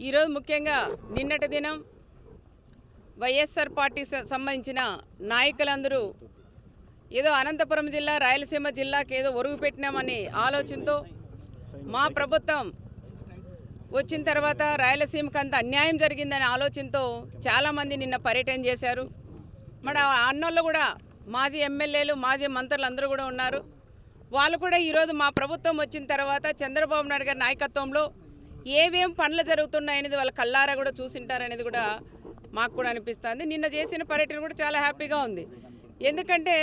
ఈరోజు ముఖ్యంగా నిన్నటి దినం వైఎస్ఆర్ పార్టీ సంబంధించిన నాయకులందరూ ఏదో అనంతపురం జిల్లా రాయలసీమ జిల్లాకి ఏదో ఒరుగు పెట్టినామని ఆలోచనతో మా ప్రభుత్వం వచ్చిన తర్వాత రాయలసీమకు అంత అన్యాయం జరిగిందనే ఆలోచనతో చాలామంది నిన్న పర్యటన చేశారు. మన అన్నోళ్ళు కూడా మాజీ ఎమ్మెల్యేలు మాజీ మంత్రులు అందరూ కూడా ఉన్నారు. వాళ్ళు కూడా ఈరోజు మా ప్రభుత్వం వచ్చిన తర్వాత చంద్రబాబు నాయుడు గారి నాయకత్వంలో ఏవేం పనులు జరుగుతున్నాయనేది వాళ్ళ కళ్ళారా కూడా చూసింటారనేది కూడా మాకు కూడా అనిపిస్తుంది. నిన్న చేసిన పర్యటన కూడా చాలా హ్యాపీగా ఉంది. ఎందుకంటే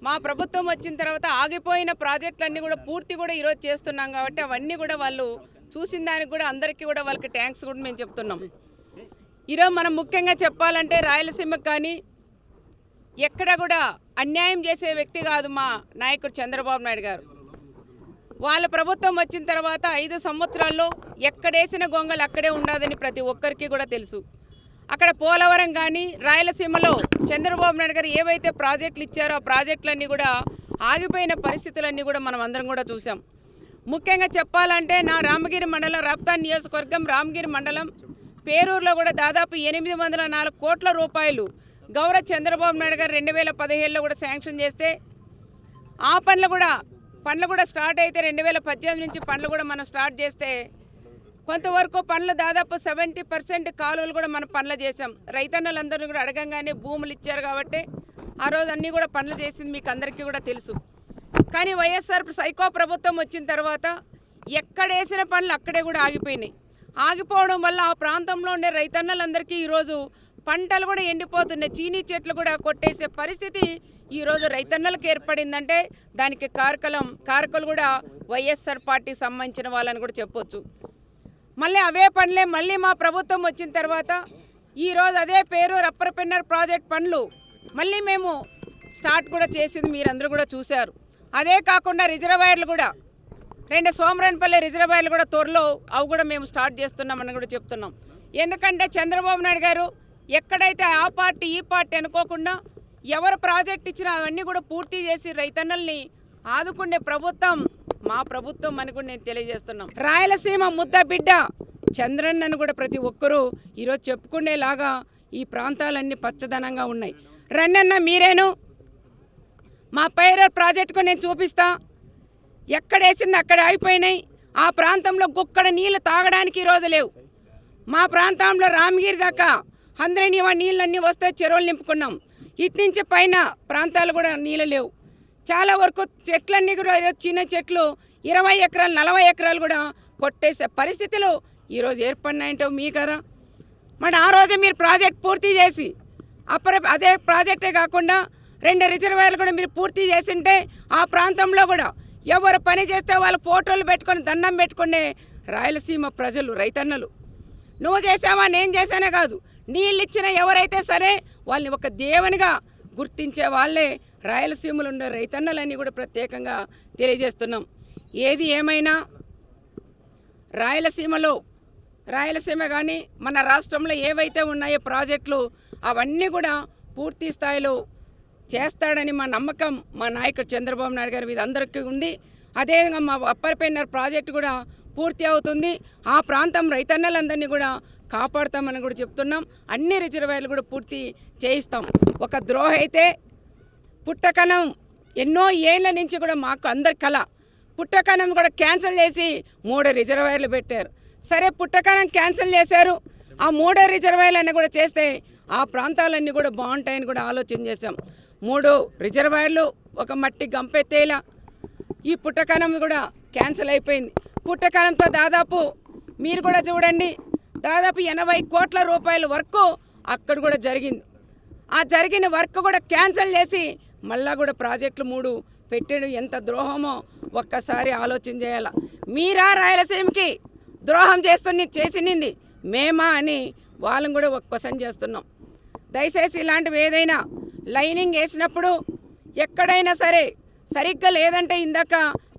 మా ప్రభుత్వం వచ్చిన తర్వాత ఆగిపోయిన ప్రాజెక్టులన్నీ కూడా పూర్తి కూడా ఈరోజు చేస్తున్నాం కాబట్టి అవన్నీ కూడా వాళ్ళు చూసిన దానికి కూడా అందరికీ కూడా వాళ్ళకి థ్యాంక్స్ కూడా మేము చెప్తున్నాం. ఈరోజు మనం ముఖ్యంగా చెప్పాలంటే రాయలసీమకు కానీ ఎక్కడ కూడా అన్యాయం చేసే వ్యక్తి కాదు మా నాయకుడు చంద్రబాబు నాయుడు గారు. వాళ్ళ ప్రభుత్వం వచ్చిన తర్వాత 5 సంవత్సరాల్లో ఎక్కడేసిన గొంగలు అక్కడే ఉండదని ప్రతి ఒక్కరికి కూడా తెలుసు. అక్కడ పోలవరం కానీ రాయలసీమలో చంద్రబాబు నాయుడు గారు ఏవైతే ప్రాజెక్టులు ఇచ్చారో ఆ ప్రాజెక్టులన్నీ కూడా ఆగిపోయిన పరిస్థితులన్నీ కూడా మనం అందరం కూడా చూసాం. ముఖ్యంగా చెప్పాలంటే నా రామగిరి మండలం రాప్తాన్ నియోజకవర్గం రామగిరి మండలం పేరూరులో కూడా దాదాపు 804 కోట్ల రూపాయలు గౌరవ చంద్రబాబు నాయుడు గారు 2017లో కూడా శాంక్షన్ చేస్తే ఆ పనులు కూడా స్టార్ట్ అయితే 2018 నుంచి పనులు కూడా మనం స్టార్ట్ చేస్తే కొంతవరకు పనులు దాదాపు 70% కాలువలు కూడా మనం పనులు చేసాం. రైతన్నలందరూ కూడా అడగంగానే భూములు ఇచ్చారు కాబట్టి ఆ రోజు అన్నీ కూడా పనులు చేసింది మీకు అందరికీ కూడా తెలుసు. కానీ వైఎస్ఆర్ సైకో ప్రభుత్వం వచ్చిన తర్వాత ఎక్కడేసిన పనులు అక్కడే కూడా ఆగిపోయినాయి. ఆగిపోవడం వల్ల ఆ ప్రాంతంలో ఉండే రైతన్నలందరికీ ఈరోజు పంటలు కూడా ఎండిపోతున్నాయి. చీనీ చెట్లు కూడా కొట్టేసే పరిస్థితి ఈరోజు రైతన్నలకు ఏర్పడిందంటే దానికి కారకులు కూడా వైఎస్ఆర్ పార్టీ సంబంధించిన వాళ్ళని కూడా చెప్పొచ్చు. మళ్ళీ అవే పనులే మళ్ళీ మా ప్రభుత్వం వచ్చిన తర్వాత ఈరోజు అదే పేరూరు అప్పర్ పెన్నర్ ప్రాజెక్ట్ పనులు మళ్ళీ మేము స్టార్ట్ కూడా చేసింది మీరందరూ కూడా చూశారు. అదే కాకుండా రిజర్వాయర్లు కూడా 2 సోమరాన్పల్లి రిజర్వాయర్లు కూడా త్వరలో అవి కూడా మేము స్టార్ట్ చేస్తున్నామని కూడా చెప్తున్నాం. ఎందుకంటే చంద్రబాబు నాయుడు గారు ఎక్కడైతే ఆ పార్టీ ఈ పార్టీ అనుకోకుండా ఎవరు ప్రాజెక్ట్ ఇచ్చినా అవన్నీ కూడా పూర్తి చేసి రైతన్నల్ని ఆదుకునే ప్రభుత్వం మా ప్రభుత్వం అని కూడా నేను తెలియజేస్తున్నాం. రాయలసీమ ముద్ద బిడ్డ చంద్రన్నను కూడా ప్రతి ఒక్కరూ ఈరోజు చెప్పుకునేలాగా ఈ ప్రాంతాలన్నీ పచ్చదనంగా ఉన్నాయి. రండన్న మీరేను మా పైరర్ ప్రాజెక్టుకు నేను చూపిస్తా. ఎక్కడేసింది అక్కడ అయిపోయినాయి. ఆ ప్రాంతంలో గుక్కడ నీళ్ళు తాగడానికి ఈరోజు లేవు. మా ప్రాంతంలో రామగిరి దాకా 100 నీళ్ళన్నీ వస్తే చెరువులు నింపుకున్నాం. ఇటు నుంచి పైన ప్రాంతాలు కూడా నీళ్ళు లేవు. చాలా వరకు చెట్లన్నీ కూడా చిన్న చెట్లు 20 ఎకరాలు 40 ఎకరాలు కూడా కొట్టేసే పరిస్థితులు ఈరోజు ఏర్పడినాయంటే మీ కదా. మరి ఆ రోజే మీరు ప్రాజెక్ట్ పూర్తి చేసి అదే ప్రాజెక్టే కాకుండా 2 రిజర్వాయర్లు కూడా మీరు పూర్తి చేసింటే ఆ ప్రాంతంలో కూడా ఎవరు పని చేస్తే వాళ్ళు ఫోటోలు పెట్టుకొని దండం పెట్టుకునే రాయలసీమ ప్రజలు రైతన్నలు. నువ్వు చేసావా నేను చేశానే కాదు, నీళ్ళు ఇచ్చిన ఎవరైతే సరే వాళ్ళని ఒక దేవునిగా గుర్తించే వాళ్ళే రాయలసీమలో ఉండే రైతన్నలన్నీ కూడా ప్రత్యేకంగా తెలియజేస్తున్నాం. ఏది ఏమైనా రాయలసీమ కానీ మన రాష్ట్రంలో ఏవైతే ఉన్నాయో ప్రాజెక్టులు అవన్నీ కూడా పూర్తి స్థాయిలో చేస్తాడని మా నమ్మకం మా నాయకుడు చంద్రబాబు నాయుడు గారి మీద అందరికీ ఉంది. అదేవిధంగా మా అప్పర్ పెన్నర్ ప్రాజెక్టు కూడా పూర్తి అవుతుంది. ఆ ప్రాంతం రైతన్నలందరినీ కూడా కాపాడుతామని కూడా చెప్తున్నాం. అన్ని రిజర్వాయర్లు కూడా పూర్తి చేయిస్తాం. ఒక ద్రోహి అయితే పుట్టకనం ఎన్నో ఏళ్ళ నుంచి కూడా మాకు అందరి కళ పుట్టకనం కూడా క్యాన్సిల్ చేసి 3 రిజర్వాయర్లు పెట్టారు. సరే పుట్టకనం క్యాన్సిల్ చేశారు, ఆ 3 రిజర్వాయర్లన్నీ కూడా చేస్తే ఆ ప్రాంతాలన్నీ కూడా బాగుంటాయని కూడా ఆలోచన చేశాం. 3 రిజర్వాయర్లు ఒక మట్టి గంపెత్తేలా ఈ పుట్టకనం కూడా క్యాన్సిల్ అయిపోయింది. పుట్టకనంతో దాదాపు మీరు కూడా చూడండి దాదాపు 80 కోట్ల రూపాయల వర్క్ అక్కడ కూడా జరిగింది. ఆ జరిగిన వర్క్ కూడా క్యాన్సిల్ చేసి మళ్ళా కూడా ప్రాజెక్టులు 3 పెట్టడం ఎంత ద్రోహమో ఒక్కసారి ఆలోచన చేయాల. మీరా రాయలసీమకి ద్రోహం చేసింది మేమా అని వాళ్ళని కూడా క్వశ్చన్ చేస్తున్నాం. దయచేసి ఇలాంటివి ఏదైనా లైనింగ్ వేసినప్పుడు ఎక్కడైనా సరే సరిగ్గా లేదంటే ఇందాక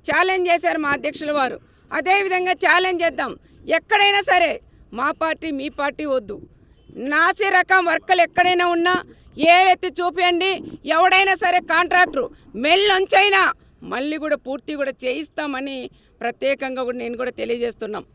ఛాలెంజ్ చేశారు మా అధ్యక్షుల వారు, అదేవిధంగా ఛాలెంజ్ చేద్దాం. ఎక్కడైనా సరే మా పార్టీ మీ పార్టీ వద్దు. నాసి రకం వర్కలు ఎక్కడైనా ఉన్నా ఏలెత్తి చూపించండి. ఎవడైనా సరే కాంట్రాక్టరు మెల్లొంచైనా మళ్ళీ కూడా పూర్తి కూడా చేయిస్తామని ప్రత్యేకంగా కూడా నేను కూడా తెలియజేస్తున్నాం.